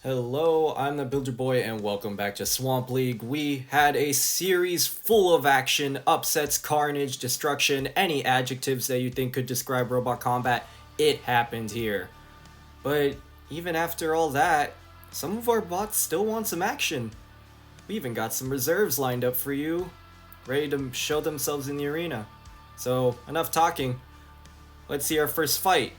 Hello, I'm the Builder Boy, and welcome back to Swamp League. We had a series full of action, upsets, carnage, destruction, any adjectives that you think could describe robot combat. It happened here. But even after all that, some of our bots still want some action. We even got some reserves lined up for you, ready to show themselves in the arena. So, enough talking. Let's see our first fight.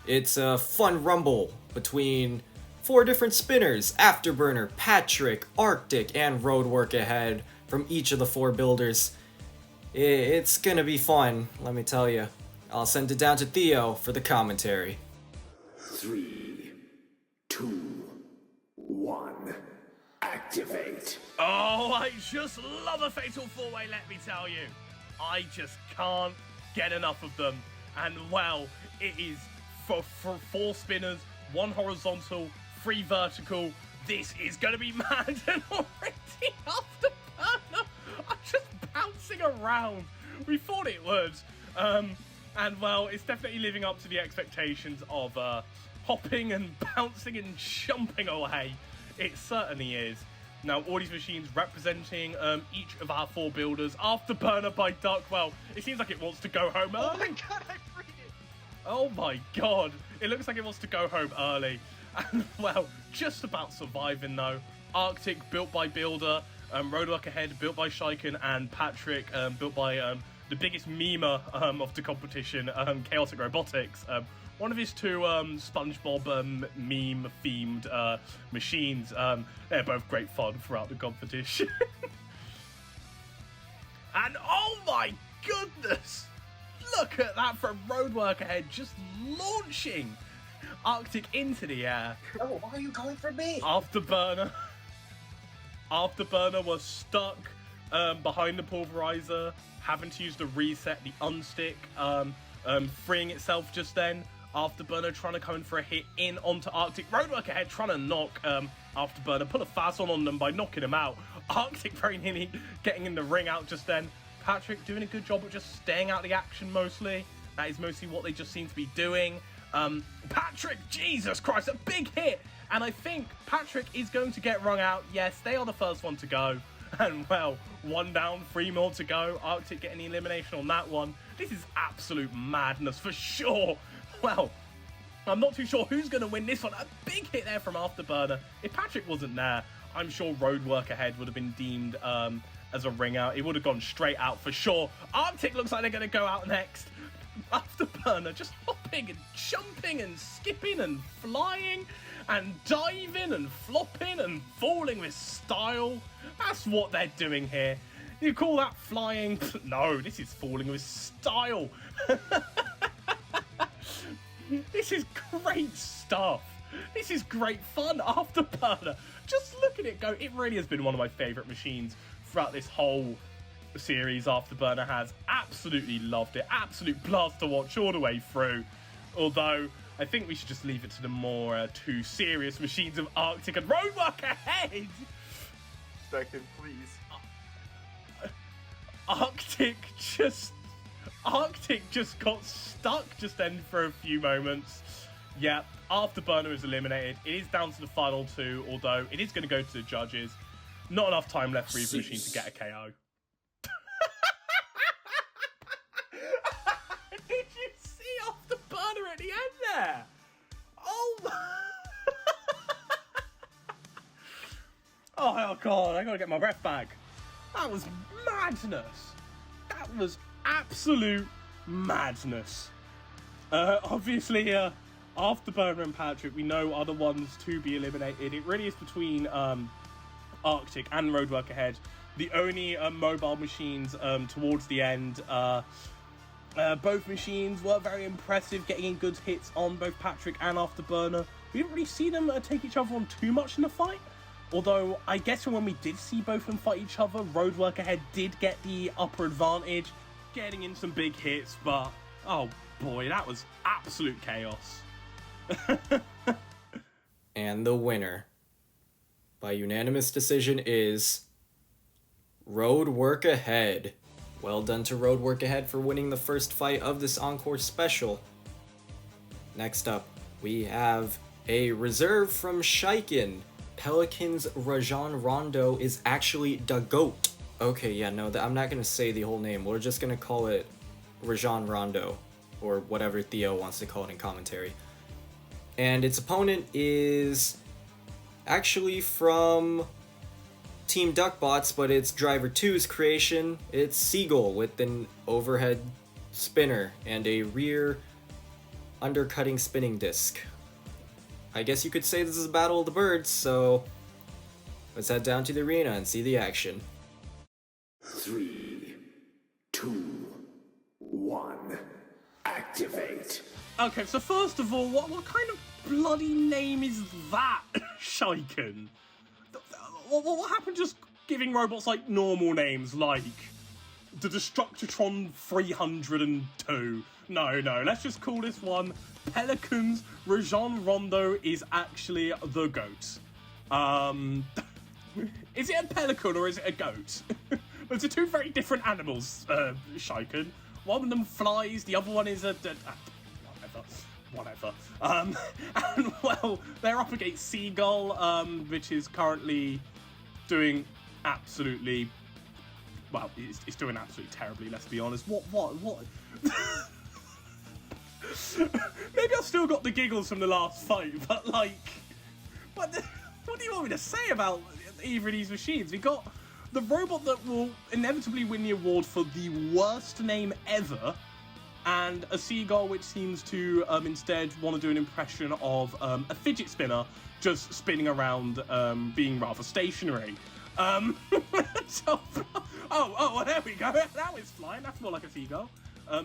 It's a fun rumble between 4 different spinners: Afterburner, Patrick, Arctic, and Roadwork ahead from each of the 4 builders. It's gonna be fun, let me tell you. I'll send it down to Theo for the commentary. 3, 2, 1, activate. Oh, I just love a fatal 4-way, let me tell you. I just can't get enough of them. And well, it is for 4 spinners, 1 horizontal, 3 vertical. This is going to be mad, and already Afterburner are just bouncing around. We thought it would. And well, it's definitely living up to the expectations of hopping and bouncing and jumping away. It certainly is. Now, all these machines representing each of our 4 builders. Afterburner by Duck, well, it seems like it wants to go home early. Oh my god, I freed it! Oh my god, it looks like it wants to go home early. And well, just about surviving though. Arctic, built by Builder, Roadwork ahead, built by Shiken, and Patrick, built by the biggest memer of the competition, Chaotic Robotics. One of his 2 SpongeBob meme-themed machines. They're both great fun throughout the competition. And oh my goodness! Look at that from Roadwork ahead, just launching Arctic into the air. Oh, why are you going for me? Afterburner was stuck behind the pulverizer, having to use the reset, the unstick, freeing itself just then. Afterburner trying to come in for a hit in onto Arctic. Roadwork ahead trying to knock Afterburner, put a fast one on them by knocking him out. Arctic very nearly getting in the ring out just then. Patrick doing a good job of just staying out the action mostly. That is mostly what they just seem to be doing. Patrick, Jesus Christ, a big hit. And I think Patrick is going to get wrung out. Yes, they are the first one to go. And well, 1 down, 3 more to go. Arctic getting the elimination on that one. This is absolute madness for sure. Well, I'm not too sure who's going to win this one. A big hit there from Afterburner. If Patrick wasn't there, I'm sure Roadwork ahead would have been deemed as a ring out. It would have gone straight out for sure. Arctic looks like they're going to go out next. Afterburner just hopping and jumping and skipping and flying and diving and flopping and falling with style. That's what they're doing here. You call that flying? No, this is falling with style. This is great stuff. This is great fun. Afterburner, just look at it go. It really has been one of my favourite machines throughout this whole series. Afterburner has absolutely loved it. Absolute blast to watch all the way through. Although, I think we should just leave it to the more 2 serious machines of Arctic and Roadwork ahead. Second, please. Arctic just got stuck just then for a few moments. Yeah, Afterburner is eliminated. It is down to the final 2, although it is going to go to the judges. Not enough time left for either machine to get a KO. Did you see Afterburner at the end there? Oh my... Oh god, I gotta get my breath back. That was madness. That was absolute madness. Obviously, Afterburner and Patrick, we know are the ones to be eliminated. It really is between Arctic and Roadwork ahead. The only mobile machines towards the end. Both machines were very impressive, getting in good hits on both Patrick and Afterburner. We didn't really see them take each other on too much in the fight. Although, I guess when we did see both of them fight each other, Roadwork ahead did get the upper advantage, getting in some big hits, but, oh boy, that was absolute chaos. And the winner, by unanimous decision, is Roadwork ahead. Well done to Roadwork ahead for winning the first fight of this Encore special. Next up, we have A reserve from Shiken, Pelican's Rajon Rondo is actually the GOAT. Okay, yeah, no, I'm not gonna say the whole name. We're just gonna call it Rajon Rondo, or whatever Theo wants to call it in commentary. And its opponent is actually from Team Duckbots, but it's Driver 2's creation. It's Seagull with an overhead spinner and a rear undercutting spinning disc. I guess you could say this is a battle of the birds, so let's head down to the arena and see the action. 3, 2, 1, activate. Okay, so first of all, what kind of bloody name is that, Shiken? What happened just giving robots, like, normal names, like the Destructotron 302? No, let's just call this one Pelican's Rajon Rondo is actually the GOAT. Is it a pelican or is it a goat? Those are two very different animals, Shiken. One of them flies, the other one is a whatever. And, well, they're up against Seagull, which is currently doing absolutely... Well, it's doing absolutely terribly, let's be honest. What? Maybe I've still got the giggles from the last fight, but, like... What do you want me to say about either of these machines? We got the robot that will inevitably win the award for the worst name ever, and a Seagull which seems to instead want to do an impression of a fidget spinner just spinning around, being rather stationary. So, well, there we go. Now it's flying. That's more like a seagull.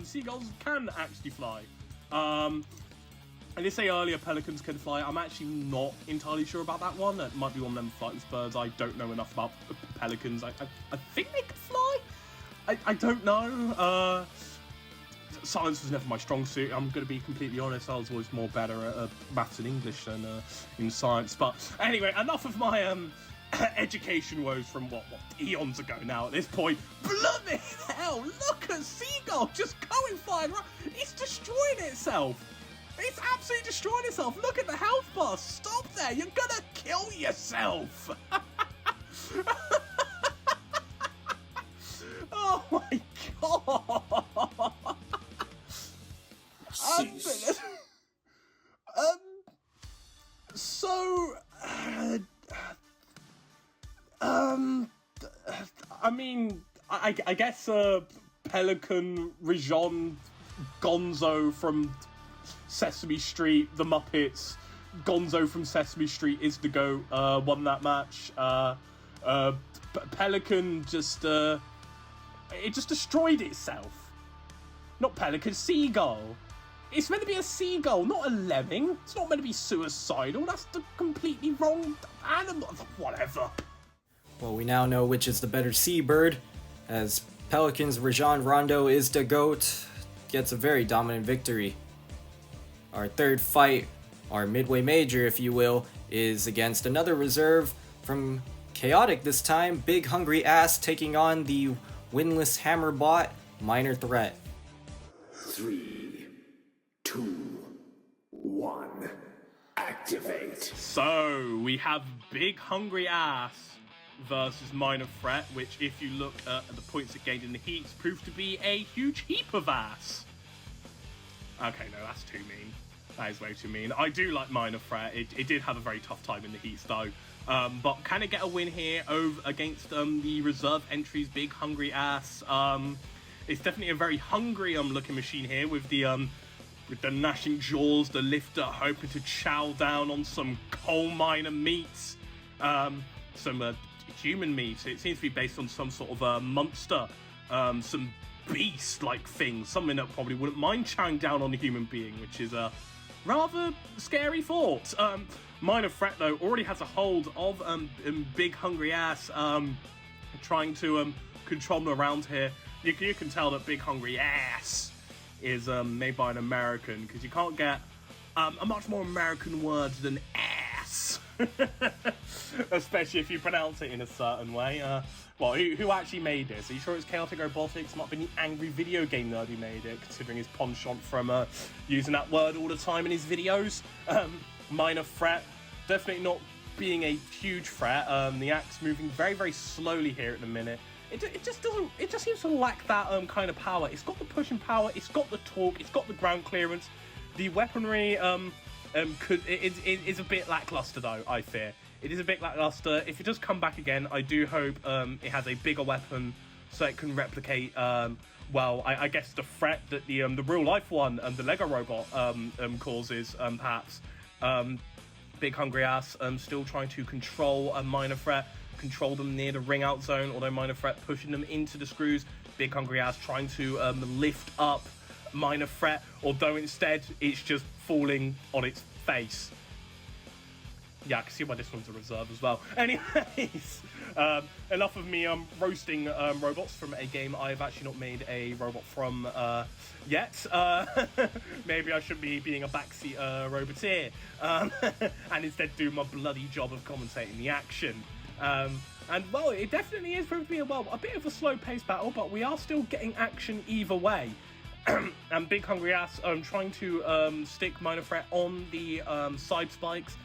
Seagulls can actually fly. I did say earlier pelicans can fly. I'm actually not entirely sure about that one. It might be one of them flightless birds. I don't know enough about pelicans. I think they can fly. I don't know. Science was never my strong suit. I'm going to be completely honest. I was always more better at maths and English than in science. But anyway, enough of my education woes from what eons ago now at this point. Bloody hell, look at Seagull just going flying around. It's destroying itself. It's absolutely destroying itself. Look at the health bar. Stop there. You're gonna kill yourself. Oh my god. I mean, I guess Pelican, Rajon, Gonzo from Sesame Street, the Muppets, Gonzo from Sesame Street is the GOAT, won that match. Pelican just, it just destroyed itself. Not Pelican, Seagull. It's meant to be a seagull, not a lemming. It's not meant to be suicidal. That's the completely wrong animal. Whatever. Well, we now know which is the better seabird, as Pelican's Rajon Rondo is the GOAT, gets a very dominant victory. Our third fight, our midway major if you will, is against another reserve from Chaotic this time, Big Hungry Ass taking on the winless Hammerbot, Minor Threat. 3, 2, 1, activate. So, we have Big Hungry Ass versus Minor Threat, which if you look at the points it gained in the heats, proved to be a huge heap of ass. Okay, no, that's too mean. That is way too mean. I do like Minor Threat. It did have a very tough time in the heats though. But can it get a win here over against the reserve entries Big Hungry Ass? It's definitely a very hungry looking machine here with the gnashing jaws, the lifter hoping to chow down on some coal miner meats, some human meat. It seems to be based on some sort of monster, some beast-like thing, something that probably wouldn't mind chowing down on a human being, which is a rather scary thought. Minor Threat, though, already has a hold of Big Hungry Ass, trying to control them around here. You can tell that Big Hungry Ass is made by an American, because you can't get a much more American word than ass. Especially if you pronounce it in a certain way. Well, who actually made this? Are you sure it's Chaotic Robotics? Might have been the angry video game nerd who made it, considering his penchant from using that word all the time in his videos. minor threat. Definitely not being a huge threat. The axe moving very, very slowly here at the minute. It just doesn't. It just seems to lack that kind of power. It's got the pushing power. It's got the torque. It's got the ground clearance. The weaponry is a bit lackluster though. I fear it is a bit lackluster. If it does come back again, I do hope it has a bigger weapon so it can replicate. Well, I guess the threat that the real life one and the Lego robot causes, perhaps. Big Hungry Ass still trying to control a minor threat. Control them near the ring out zone, although minor threat pushing them into the screws. Big Hungry Ass trying to lift up minor threat, although instead it's just falling on its face. Yeah, I can see why this one's a reserve as well. Anyways, enough of me roasting robots from a game I've actually not made a robot from yet. Maybe I should be being a backseat roboteer and instead do my bloody job of commentating the action. And well, it definitely is proving to be a bit of a slow-paced battle, but we are still getting action either way. And Big Hungry Ass trying to stick minor threat on the side spikes,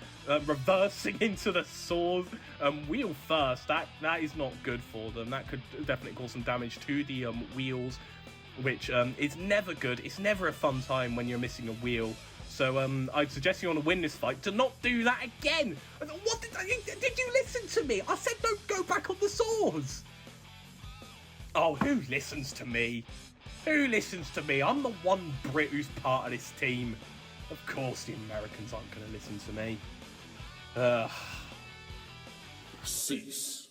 reversing into the swords, wheel first. That is not good for them. That could definitely cause some damage to the wheels, which is never good. It's never a fun time when you're missing a wheel. So I'd suggest you want to win this fight to not do that again. What did you listen to me? I said don't go back on the swords. Oh, who listens to me? Who listens to me? I'm the one Brit who's part of this team. Of course the Americans aren't going to listen to me. Cease.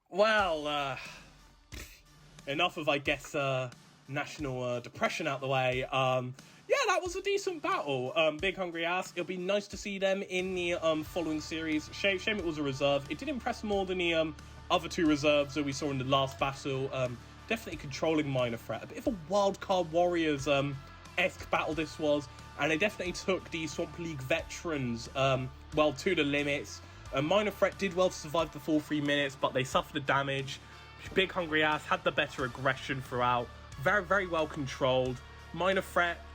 Well, enough of, I guess, national depression out the way. Yeah, that was a decent battle. Big Hungry Ass. It'll be nice to see them in the following series. Shame it was a reserve. It did impress more than the other two reserves that we saw in the last battle. Definitely controlling minor threat. A bit of a Wildcard Warriors-esque battle this was. And they definitely took the Swamp League veterans, well, to the limits. Minor threat did well to survive the full 3 minutes, but they suffered the damage. Big Hungry Ass had the better aggression throughout. Very, very well controlled. Minor threat,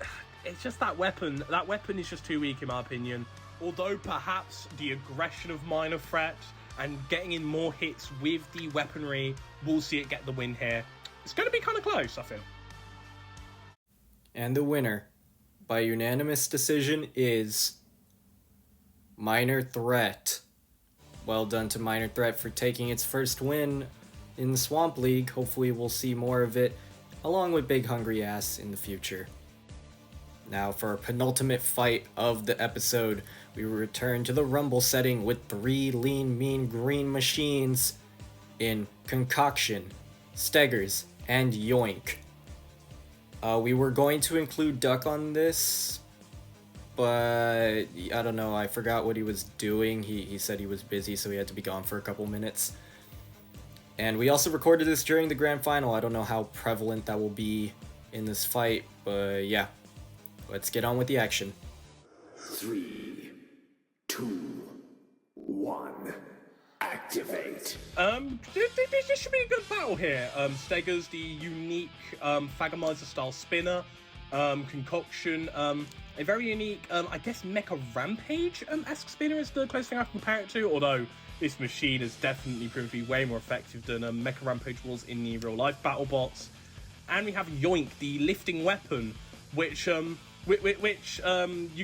it's just that weapon. That weapon is just too weak in my opinion. Although perhaps the aggression of minor threat and getting in more hits with the weaponry, we'll see it get the win here. It's going to be kind of close, I feel. And the winner, by unanimous decision, is Minor Threat. Well done to Minor Threat for taking its first win in the Swamp League. Hopefully we'll see more of it, along with Big Hungry Ass in the future. Now for our penultimate fight of the episode, we return to the Rumble setting with 3 lean, mean green machines in Concoction, Steggers, and Yoink. We were going to include Duck on this, but I don't know, I forgot what he was doing. He said he was busy, so he had to be gone for a couple minutes. And we also recorded this during the grand final. I don't know how prevalent that will be in this fight, but yeah. Let's get on with the action. 3, 2, 1. Activate. This should be a good battle here. Steggers, the unique Fagamizer style spinner. Concoction, a very unique, I guess, Mecha Rampage-esque spinner is the closest thing I can compare it to, although this machine has definitely proven to be way more effective than Mecha Rampage was in the real-life battle bots. And we have Yoink, the lifting weapon, which you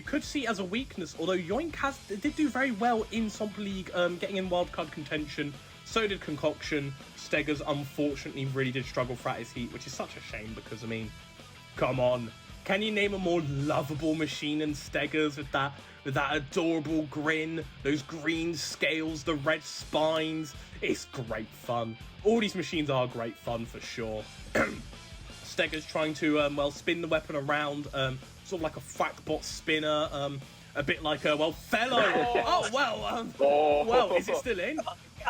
could see as a weakness, although Yoink did do very well in Swamp League, getting in wildcard contention. So did Concoction. Steggers, unfortunately, really did struggle throughout his heat, which is such a shame because, I mean, come on. Can you name a more lovable machine than Steggers with that adorable grin, those green scales, the red spines? It's great fun. All these machines are great fun for sure. Steggers trying to, spin the weapon around, sort of like a Frackbot spinner, a bit like a, fellow. Is it still in?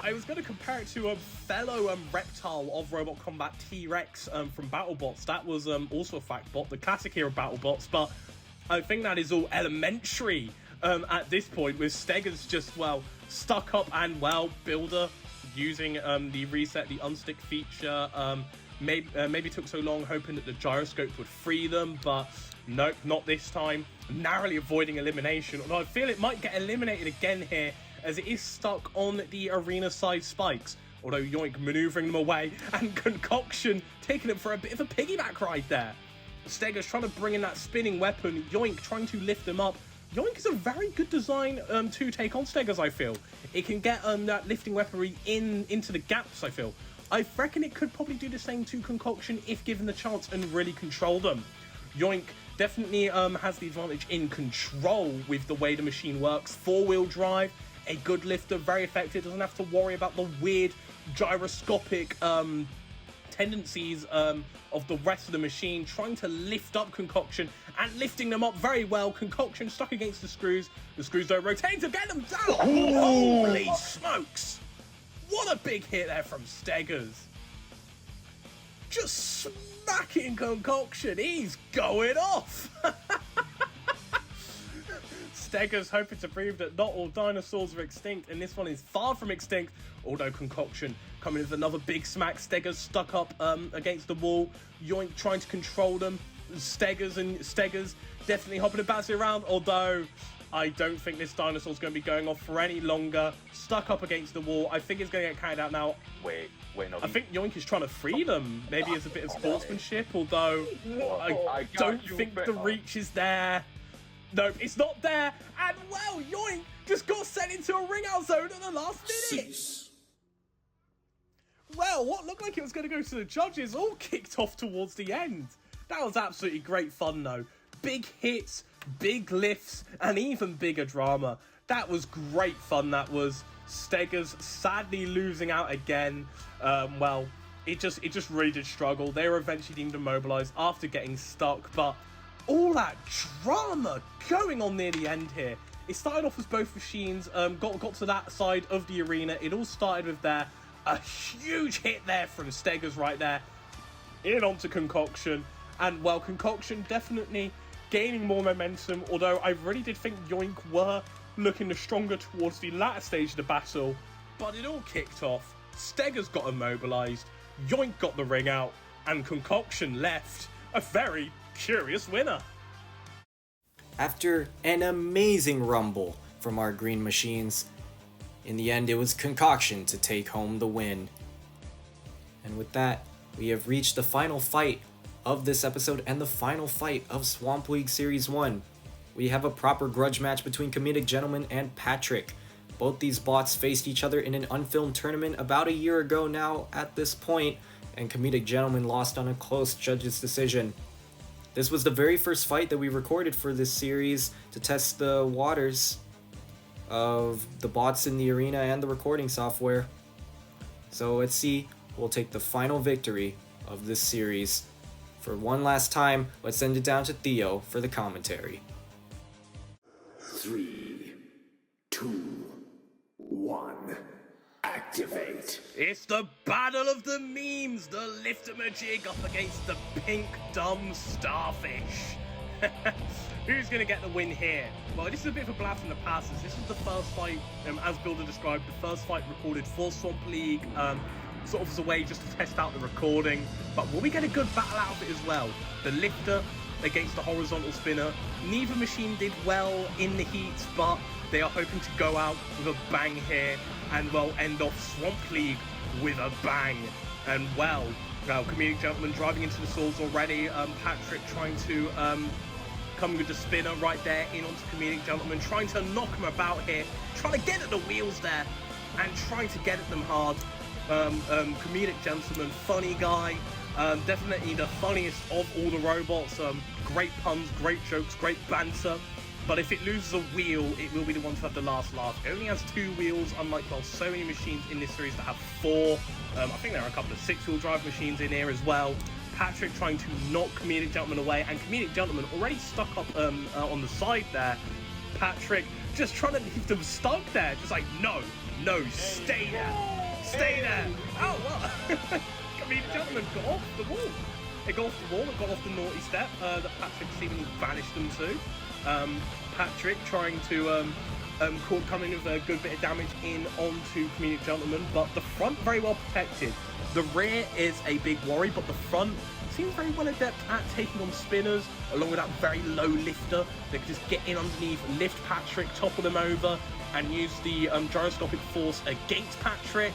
I was going to compare it to a fellow reptile of Robot Combat, T-Rex from BattleBots. That was also a Frackbot, the classic era BattleBots, but I think that is all elementary at this point, with Steggers just, stuck up and, Builder using the reset, the unstick feature, maybe took so long hoping that the gyroscope would free them, but nope, not this time. Narrowly avoiding elimination, although I feel it might get eliminated again here as it is stuck on the arena side spikes. Although Yoink maneuvering them away and Concoction taking it for a bit of a piggyback ride there. Stega's trying to bring in that spinning weapon, Yoink trying to lift them up. Yoink is a very good design to take on Stegas, I feel. It can get that lifting weaponry into the gaps, I feel. I reckon it could probably do the same to Concoction if given the chance and really control them. Yoink definitely has the advantage in control with the way the machine works. Four-wheel drive, a good lifter, very effective, doesn't have to worry about the weird gyroscopic tendencies of the rest of the machine, trying to lift up Concoction and lifting them up very well. Concoction stuck against the screws don't rotate to get them down. Holy smokes! What a big hit there from Stegas. Just smacking Concoction. He's going off. Stega's hoping to prove that not all dinosaurs are extinct, and this one is far from extinct, although Concoction coming with another big smack. Stega's stuck up against the wall. Yoink trying to control them. Stega's definitely hopping and bouncing around, although I don't think this dinosaur's going to be going off for any longer. Stuck up against the wall. I think it's going to get carried out now. Wait, no. I think Yoink is trying to free them. Maybe it's a bit of sportsmanship, although I don't think the reach is there. Nope, it's not there. And well, Yoink just got sent into a ring out zone at the last minute. Cease. Well, what looked like it was going to go to the judges all kicked off towards the end. That was absolutely great fun, though. Big hits, big lifts, and even bigger drama. That was great fun, that was. Stega's sadly losing out again. Well, it just really did struggle. They were eventually deemed immobilized after getting stuck, but all that drama going on near the end here. It started off as both machines got to that side of the arena. It all started with a huge hit there from Stegas right there. In onto Concoction. And, well, Concoction definitely gaining more momentum, although I really did think Yoink were looking the stronger towards the latter stage of the battle. But it all kicked off. Stegas got immobilized, Yoink got the ring out, and Concoction left a very curious winner. After an amazing rumble from our green machines, in the end it was Concoction to take home the win. And with that, we have reached the final fight of this episode and the final fight of Swamp League Series 1. We have a proper grudge match between Comedic Gentleman and Patrick. Both these bots faced each other in an unfilmed tournament about a year ago now at this point, and Comedic Gentleman lost on a close judge's decision. This was the very first fight that we recorded for this series to test the waters of the bots in the arena and the recording software. So let's see who will take the final victory of this series. For one last time, let's send it down to Theo for the commentary. 3, 2, 1. Activate. It's the battle of the memes, the lifter-majig up against the pink dumb starfish. Who's going to get the win here? Well, this is a bit of a blast from the past, as this is the first fight, as Builder described, the first fight recorded for Swamp League, sort of as a way just to test out the recording. But will we get a good battle out of it as well? The lifter against the horizontal spinner. Neither machine did well in the heat, but they are hoping to go out with a bang here and, well, end off Swamp League with a bang. And, well, now Comedic Gentleman driving into the swords already. Patrick trying to come with the spinner right there in onto Comedic Gentleman, trying to knock him about here, trying to get at the wheels there and trying to get at them hard. Comedic Gentleman, funny guy, definitely the funniest of all the robots. Great puns, great jokes, great banter. But if it loses a wheel, it will be the one to have the last laugh. It only has 2 wheels, unlike, well, so many machines in this series that have 4. I think there are a couple of 6-wheel drive machines in here as well. Patrick trying to knock Comedic Gentleman away, and Comedic Gentleman already stuck up on the side there. Patrick just trying to leave them stuck there, just like, no, stay there, stay there. Oh, well, Comedic Gentleman got off the wall. It got off the wall, it got off the naughty step that Patrick seemingly banished them to. Patrick trying to Caught coming with a good bit of damage in onto Comedic Gentleman, but the front very well protected. The rear is a big worry, but the front seems very well adept at taking on spinners, along with that very low lifter. They can just get in underneath, lift Patrick, topple them over, and use the gyroscopic force against Patrick.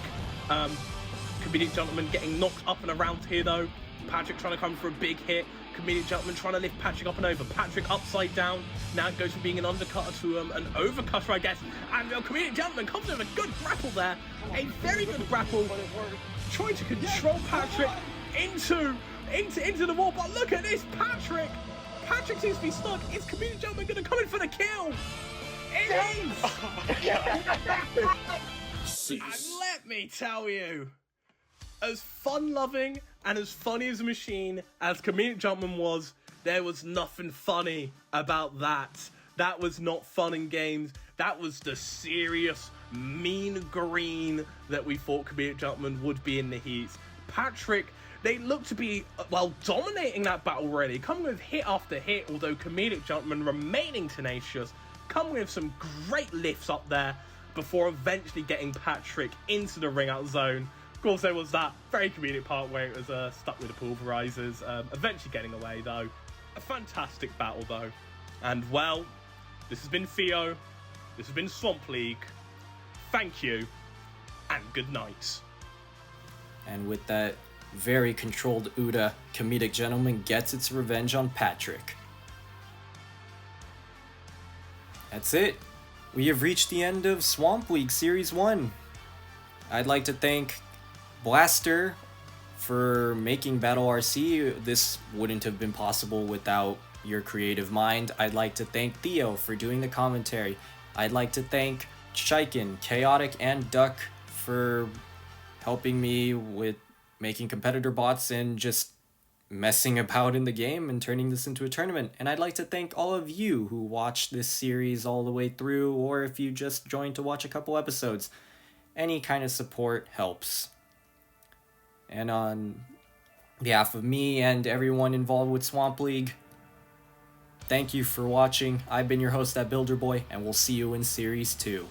Comedic Gentleman getting knocked up and around here though. Patrick trying to come for a big hit. Comedic Gentleman trying to lift Patrick up and over. Patrick upside down. Now it goes from being an undercutter to an overcutter, I guess. And Comedic Gentleman comes with a good grapple there. A very good grapple. Trying to control Patrick into the wall. But look at this, Patrick. Patrick seems to be stuck. Is Comedic Gentleman going to come in for the kill? It is! Oh my god. And let me tell you, as fun-loving and as funny as a machine as Comedic Jumpman was, there was nothing funny about that. That was not fun and games. That was the serious, mean green that we thought Comedic Jumpman would be in the heats. Patrick, they look to be, well, dominating that battle already, coming with hit after hit, although Comedic Jumpman remaining tenacious, coming with some great lifts up there before eventually getting Patrick into the ring out zone. Of course, there was that very comedic part where it was stuck with the pulverizers, eventually getting away though. A fantastic battle though. And well, this has been Theo, this has been Swamp League. Thank you, and good night. And with that very controlled Uda, Comedic Gentleman gets its revenge on Patrick. That's it. We have reached the end of Swamp League Series 1. I'd like to thank Blaster for making Battle RC. This wouldn't have been possible without your creative mind. I'd like to thank Theo for doing the commentary. I'd like to thank Shiken, Chaotic, and Duck for helping me with making competitor bots and just messing about in the game and turning this into a tournament. And I'd like to thank all of you who watched this series all the way through, or if you just joined to watch a couple episodes. Any kind of support helps. And on behalf of me and everyone involved with Swamp League, thank you for watching. I've been your host, ThatBuilderBoi, and we'll see you in Series 2.